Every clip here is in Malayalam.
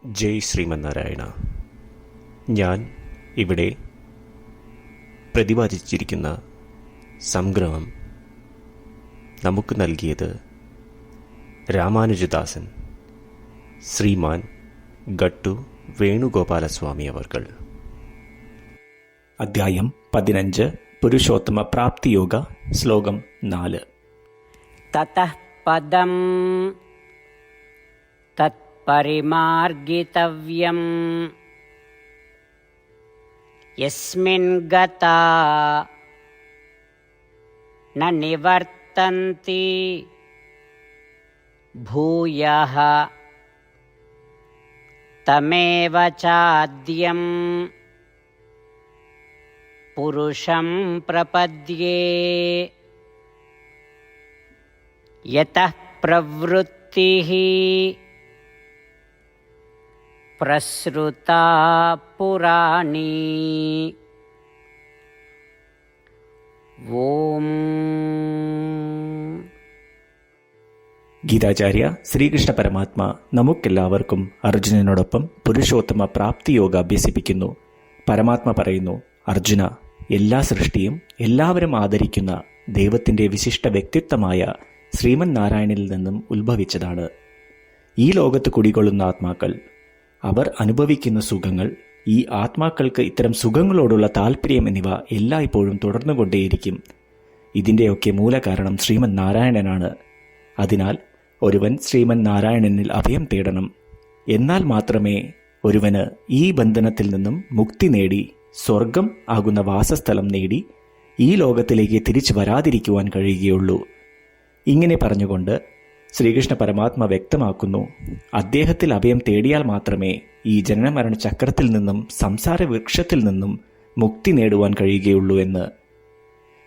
ജയ് ശ്രീമന്നാരായണ. ഞാൻ ഇവിടെ പ്രതിപാദിച്ചിരിക്കുന്ന സംഗ്രഹം നമുക്ക് നൽകിയത് രാമാനുജദാസൻ ശ്രീമാൻ ഗട്ടു വേണുഗോപാലസ്വാമി അവർകൾ. അധ്യായം 15 പുരുഷോത്തമ പ്രാപ്തിയോഗ. ശ്ലോകം 4. തതഃ പദം തത്പരിമാർഗിതവ്യം യസ്മിൻ ഗതാ ന നിവർത്തന്തി ഭൂയഃ തമേവ ചാദ്യം പുരുഷം പ്രപദ്യേ യതഃ പ്രവൃത്തിഃ പ്രസൃതാ പുരാണീ. ഓം. ഗീതാചാര്യ ശ്രീകൃഷ്ണ പരമാത്മ നമുക്കെല്ലാവർക്കും അർജുനനോടൊപ്പം പുരുഷോത്തമ പ്രാപ്തിയോഗ അഭ്യസിപ്പിക്കുന്നു. പരമാത്മ പറയുന്നു, അർജുന, എല്ലാ സൃഷ്ടിയും എല്ലാവരും ആദരിക്കുന്ന ദൈവത്തിൻ്റെ വിശിഷ്ട വ്യക്തിത്വമായ ശ്രീമൻ നാരായണനിൽ നിന്നും ഉത്ഭവിച്ചതാണ്. ഈ ലോകത്ത് കുടികൊള്ളുന്ന ആത്മാക്കൾ, അവർ അനുഭവിക്കുന്ന സുഖങ്ങൾ, ഈ ആത്മാക്കൾക്ക് ഇത്തരം സുഖങ്ങളോടുള്ള താല്പര്യം എന്നിവ എല്ലായ്പ്പോഴും തുടർന്നുകൊണ്ടേയിരിക്കും. ഇതിൻ്റെയൊക്കെ മൂലകാരണം ശ്രീമൻ നാരായണനാണ്. അതിനാൽ ഒരുവൻ ശ്രീമൻ നാരായണനിൽ അഭയം തേടണം. എന്നാൽ മാത്രമേ ഒരുവന് ഈ ബന്ധനത്തിൽ നിന്നും മുക്തി നേടി സ്വർഗം ആകുന്ന വാസസ്ഥലം നേടി ഈ ലോകത്തിലേക്ക് തിരിച്ചു വരാതിരിക്കുവാൻ കഴിയുകയുള്ളൂ. ഇങ്ങനെ പറഞ്ഞുകൊണ്ട് ശ്രീകൃഷ്ണ പരമാത്മ വ്യക്തമാക്കുന്നു, അദ്ദേഹത്തിൽ അഭയം തേടിയാൽ മാത്രമേ ഈ ജനനമരണ ചക്രത്തിൽ നിന്നും സംസാര വൃക്ഷത്തിൽ നിന്നും മുക്തി നേടുവാൻ കഴിയുകയുള്ളൂ എന്ന്.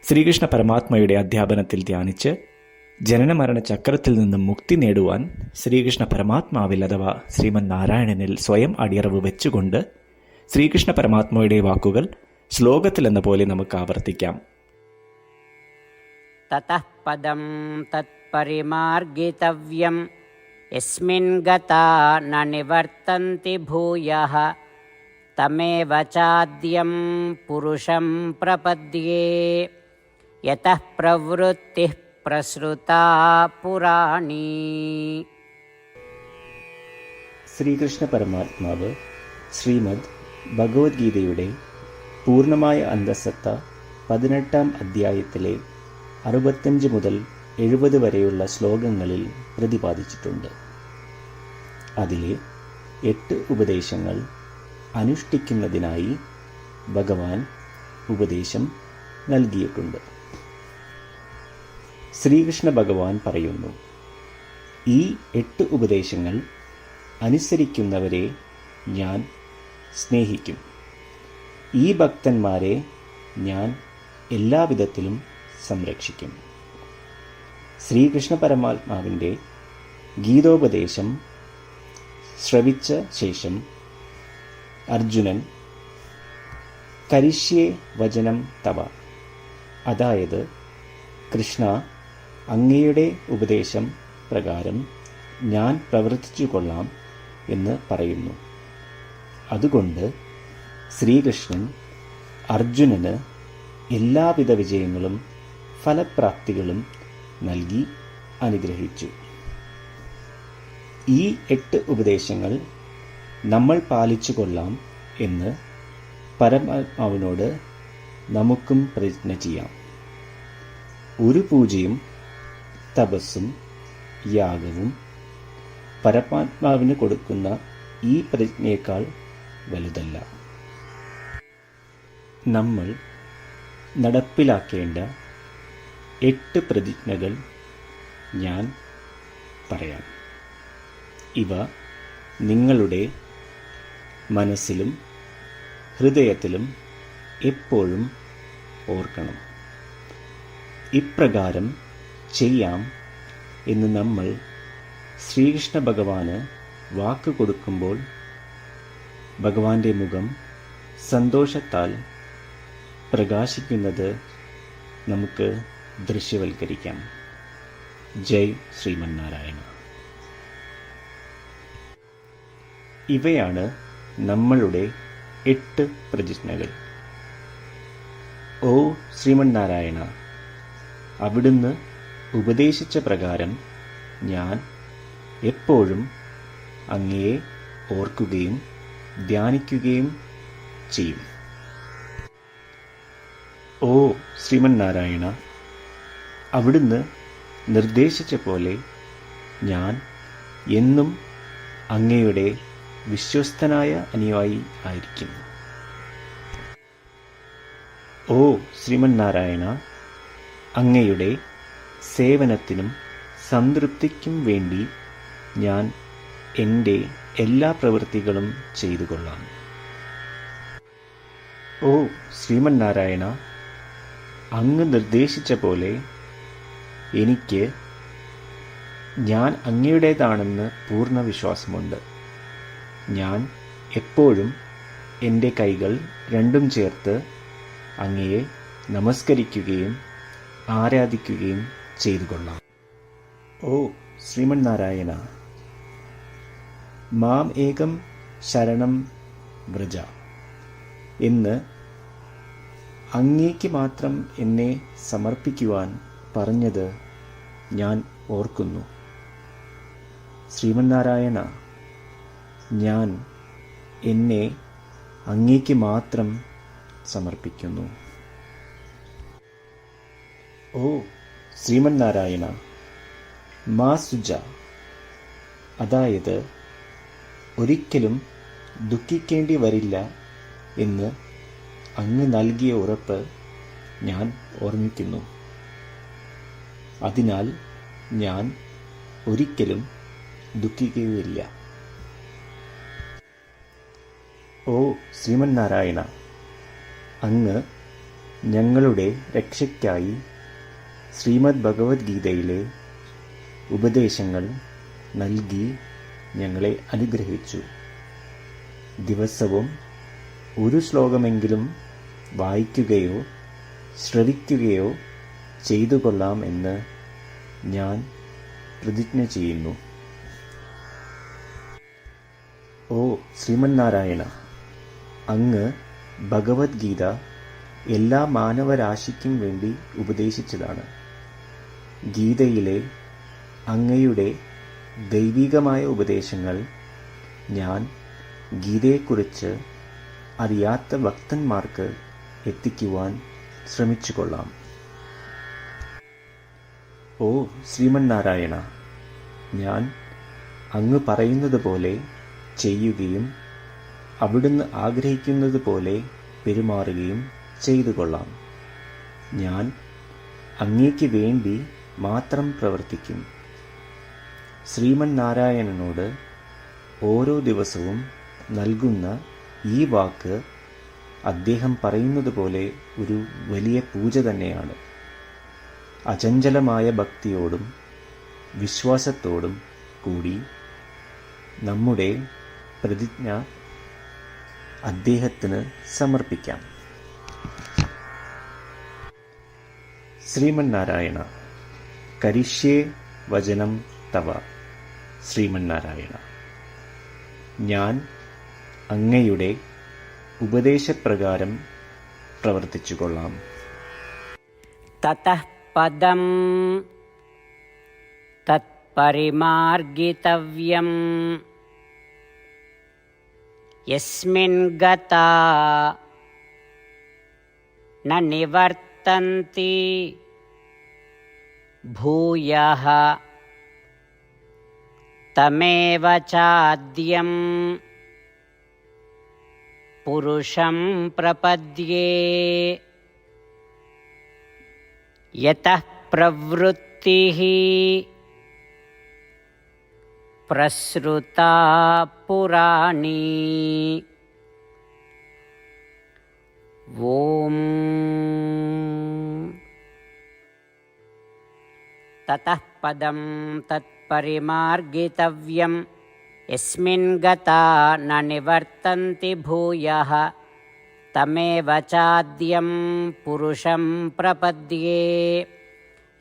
ശ്രീകൃഷ്ണ പരമാത്മയുടെ അധ്യാപനത്തിൽ ധ്യാനിച്ച് ജനനമരണ ചക്രത്തിൽ നിന്നും മുക്തി നേടുവാൻ ശ്രീകൃഷ്ണ പരമാത്മാവിൽ അഥവാ ശ്രീമൻ നാരായണനിൽ സ്വയം അടിയറവ് വെച്ചുകൊണ്ട് ശ്രീകൃഷ്ണ പരമാത്മയുടെ വാക്കുകൾ ശ്ലോകത്തിലെന്ന പോലെ നമുക്ക് ആവർത്തിക്കാം. തതഃ പദം തത്പരിമാർഗിതവ്യം യസ്മിൻ ഗതാ ന നിവർത്തന്തി ഭൂയഃ തമേവ ചാദ്യം പുരുഷം പ്രപദ്യേ യതഃ പ്രവൃത്തിഃ പ്രസൃതാ പുരാണീ. ശ്രീകൃഷ്ണ പരമാത്മാവ് ശ്രീമദ് ഭഗവത്ഗീതയുടെ പൂർണ്ണമായ അന്തസത്ത 18-ാം അധ്യായത്തിലെ 65 മുതൽ 70 വരെയുള്ള ശ്ലോകങ്ങളിൽ പ്രതിപാദിച്ചിട്ടുണ്ട്. അതിലെ 8 ഉപദേശങ്ങൾ അനുഷ്ഠിക്കുന്നതിനായി ഭഗവാൻ ഉപദേശം നൽകിയിട്ടുണ്ട്. ശ്രീകൃഷ്ണ ഭഗവാൻ പറയുന്നു, ഈ 8 ഉപദേശങ്ങൾ അനുസരിക്കുന്നവരെ ഞാൻ സ്നേഹിക്കും. ഈ ഭക്തന്മാരെ ഞാൻ എല്ലാവിധത്തിലും സംരക്ഷിക്കും. ശ്രീകൃഷ്ണ പരമാത്മാവിൻ്റെ ഗീതോപദേശം ശ്രവിച്ച ശേഷം അർജുനൻ കരിഷ്യേ വചനം തവ, അതായത് കൃഷ്ണ, അങ്ങയുടെ ഉപദേശം പ്രകാരം ഞാൻ പ്രവർത്തിച്ചു കൊള്ളാം എന്ന് പറയുന്നു. അതുകൊണ്ട് ശ്രീകൃഷ്ണൻ അർജുനന് എല്ലാവിധ വിജയങ്ങളും ഫലപ്രാപ്തികളും നൽകി അനുഗ്രഹിച്ചു. ഈ 8 ഉപദേശങ്ങൾ നമ്മൾ പാലിച്ചു കൊള്ളാം എന്ന് പരമാത്മാവിനോട് നമുക്കും പ്രതിജ്ഞ ചെയ്യാം. ഒരു പൂജയും തപസ്സും യാഗവും പരമാത്മാവിന് കൊടുക്കുന്ന ഈ പ്രതിജ്ഞയേക്കാൾ വലുതല്ല. നമ്മൾ നടപ്പിലാക്കേണ്ട 8 പ്രതിജ്ഞകൾ ഞാൻ പറയാം. ഇവ നിങ്ങളുടെ മനസ്സിലും ഹൃദയത്തിലും എപ്പോഴും ഓർക്കണം. ഇപ്രകാരം ചെയ്യാം എന്ന് നമ്മൾ ശ്രീകൃഷ്ണ ഭഗവാന് വാക്ക് കൊടുക്കുമ്പോൾ ഭഗവാന്റെ മുഖം സന്തോഷത്താൽ പ്രകാശിക്കുന്നത് നമുക്ക് ദൃശ്യവൽക്കരിക്കാം. ജയ് ശ്രീമന്നാരായണ. ഇവയാണ് നമ്മളുടെ 8 പ്രതിജ്ഞകൾ. ഓ ശ്രീമന്നാരായണ, അവിടുന്ന് ഉപദേശിച്ച പ്രകാരം ഞാൻ എപ്പോഴും അങ്ങയെ ഓർക്കുകയും ധ്യാനിക്കുകയും ചെയ്യും. ഓ ശ്രീമന്നാരായണ, അവിടുന്ന് നിർദ്ദേശിച്ച പോലെ ഞാൻ എന്നും അങ്ങയുടെ വിശ്വസ്തനായ അനുയായി ആയിരിക്കും. ഓ ശ്രീമന്നാരായണ, അങ്ങയുടെ സേവനത്തിനും സംതൃപ്തിക്കും വേണ്ടി ഞാൻ എൻ്റെ എല്ലാ പ്രവൃത്തികളും ചെയ്തു കൊള്ളാം. ഓ ശ്രീമന്നാരായണ, അങ്ങ് നിർദ്ദേശിച്ച പോലെ എനിക്ക് ഞാൻ അങ്ങയുടേതാണെന്ന് പൂർണ്ണ വിശ്വാസമുണ്ട്. ഞാൻ എപ്പോഴും എൻ്റെ കൈകൾ രണ്ടും ചേർത്ത് അങ്ങയെ നമസ്കരിക്കുകയും ആരാധിക്കുകയും ചെയ്തു കൊള്ളാം. ഓ ശ്രീമന്നാരായണ, മാം ഏകം ശരണം വ്രജ എന്ന് അങ്ങേക്ക് മാത്രം എന്നെ സമർപ്പിക്കുവാൻ പറഞ്ഞത് ഞാൻ ഓർക്കുന്നു. ശ്രീമന്നാരായണ, ഞാൻ എന്നെ അങ്ങേക്ക് മാത്രം സമർപ്പിക്കുന്നു. ഓ ശ്രീമന്നാരായണ, മാ സുജ, അതായത് ഒരിക്കലും ദുഃഖിക്കേണ്ടി വരില്ല എന്ന് അങ്ങ് നൽകിയ ഉറപ്പ് ഞാൻ ഓർമ്മിക്കുന്നു. അതിനാൽ ഞാൻ ഒരിക്കലും ദുഃഖിക്കുകയില്ല. ഓ ശ്രീമന്നാരായണ, അങ്ങ് ഞങ്ങളുടെ രക്ഷയ്ക്കായി ശ്രീമദ് ഭഗവത്ഗീതയിലെ ഉപദേശങ്ങൾ നൽകി ഞങ്ങളെ അനുഗ്രഹിച്ചു. ദിവസവും ഒരു ശ്ലോകമെങ്കിലും വായിക്കുകയോ ശ്രവിക്കുകയോ ചെയ്തു കൊള്ളാം എന്ന് ഞാൻ പ്രതിജ്ഞ ചെയ്യുന്നു. ഓ ശ്രീമന്നാരായണ, അങ്ങ് ഭഗവത്ഗീത എല്ലാ മാനവരാശിക്കും വേണ്ടി ഉപദേശിച്ചതാണ്. ഗീതയിലെ അങ്ങയുടെ ദൈവികമായ ഉപദേശങ്ങൾ ഞാൻ ഗീതയെക്കുറിച്ച് അറിയാത്ത ഭക്തന്മാർക്ക് എത്തിക്കുവാൻ ശ്രമിച്ചുകൊള്ളാം. ഓ ശ്രീമന്നാരായണ, ഞാൻ അങ്ങ് പറയുന്നത് പോലെ ചെയ്യുകയും അവിടുന്ന് ആഗ്രഹിക്കുന്നത് പോലെ പെരുമാറുകയും ചെയ്തു കൊള്ളാം. ഞാൻ അങ്ങേക്ക് വേണ്ടി മാത്രം പ്രവർത്തിക്കും. ശ്രീമന്നാരായണനോട് ഓരോ ദിവസവും നൽകുന്ന ഈ വാക്ക് അദ്ദേഹം പറയുന്നത് പോലെ ഒരു വലിയ പൂജ തന്നെയാണ്. അചഞ്ചലമായ ഭക്തിയോടും വിശ്വാസത്തോടും കൂടി നമ്മുടെ പ്രതിജ്ഞ അദ്ദേഹത്തിന് സമർപ്പിക്കാം. ശ്രീമന്നാരായണ, കരിഷ്യേ വചനം തവ. ശ്രീമന്നാരായണ, ഞാൻ അങ്ങയുടെ ഉപദേശപ്രകാരം പ്രവർത്തിച്ചുകൊള്ളാം. തതഃ പദം തത്പരിമാർഗിതവ്യം യസ്മിൻ ഗതാ ന നിവർത്തന്തി ഭൂയഃ തമേവ ചാദ്യം പുരുഷം പ്രപദ്യേ. യതഃ പ്രവൃത്തിഃ പ്രസൃതാ പുരാണി. ഓം തതഃ പദം തത്പരിമാർഗിതവ്യം യസ്മിൻ ഗതാ ന നിവർത്തന്തി ഭൂയഃ തമേവ ചാദ്യം പുരുഷം പ്രപദ്യേ.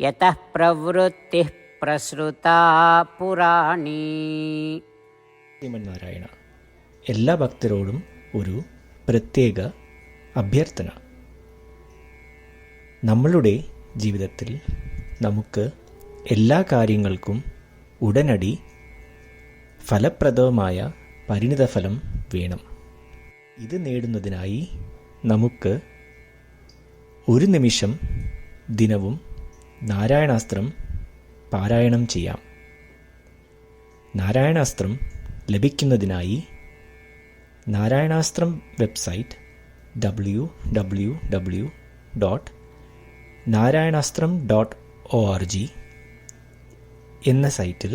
യതഃ പ്രവൃത്തിഃ പ്രസൃതാ പുരാണി. ശ്രീമന്നാരായണ, എല്ലാ ഭക്തരോടും ഒരു പ്രത്യേക അഭ്യർത്ഥന. നമ്മളുടെ ജീവിതത്തിൽ നമുക്ക് എല്ലാ കാര്യങ്ങൾക്കും ഉടനടി ഫലപ്രദമായ പരിണിതഫലം വേണം. ഇത് നേടുന്നതിനായി നമുക്ക് ഒരു നിമിഷം ദിനവും നാരായണാസ്ത്രം പാരായണം ചെയ്യാം. നാരായണാസ്ത്രം ലഭിക്കുന്നതിനായി നാരായണാസ്ത്രം വെബ്സൈറ്റ് www.narayanaastram.org എന്ന സൈറ്റിൽ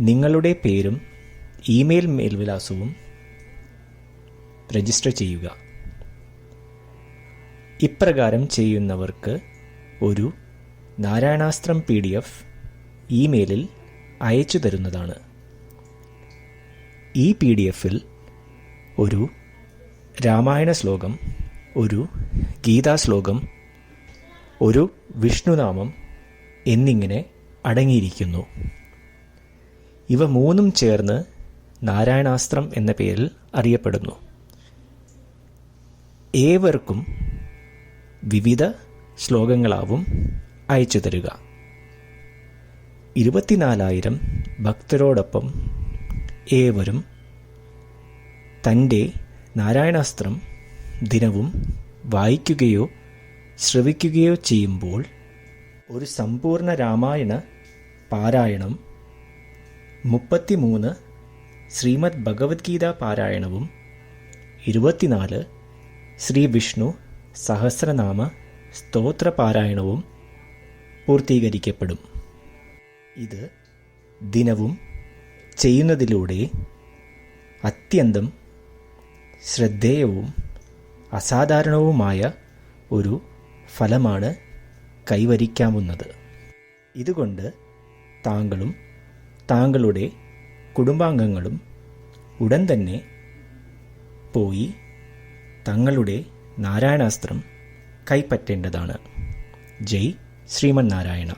നിങ്ങളുടെ പേരും ഇമെയിൽ മേൽവിലാസവും രജിസ്റ്റർ ചെയ്യുക. ഇപ്രകാരം ചെയ്യുന്നവർക്ക് ഒരു നാരായണാസ്ത്രം PDF ഇമെയിലിൽ അയച്ചു തരുന്നതാണ്. ഈ PDF-ൽ ഒരു രാമായണ ശ്ലോകം, ഒരു ഗീതാശ്ലോകം, ഒരു വിഷ്ണുനാമം എന്നിങ്ങനെ അടങ്ങിയിരിക്കുന്നു. ഇവ മൂന്നും ചേർന്ന് നാരായണാസ്ത്രം എന്ന പേരിൽ അറിയപ്പെടുന്നു. ഏവർക്കും വിവിധ ശ്ലോകങ്ങളാവും അയച്ചു തരിക. 24,000 ഭക്തരോടൊപ്പം ഏവരും തൻ്റെ നാരായണാസ്ത്രം ദിനവും വായിക്കുകയോ ശ്രവിക്കുകയോ ചെയ്യുമ്പോൾ ഒരു സമ്പൂർണ്ണ രാമായണ പാരായണം, 33 ശ്രീമദ് ഭഗവത്ഗീത പാരായണവും 24 ശ്രീ വിഷ്ണു സഹസ്രനാമ സ്തോത്ര പാരായണവും പൂർത്തീകരിക്കപ്പെടും. ഇത് ദിനവും ചെയ്യുന്നതിലൂടെ അത്യന്തം ശ്രദ്ധേയവും അസാധാരണവുമായ ഒരു ഫലമാണ് കൈവരിക്കാവുന്നത്. ഇതുകൊണ്ട് താങ്കളും താങ്കളുടെ കുടുംബാംഗങ്ങളും ഉടൻ തന്നെ പോയി തങ്ങളുടെ നാരായണാസ്ത്രം കൈപ്പറ്റേണ്ടതാണ്. ജയ് ശ്രീമന്നാരായണ.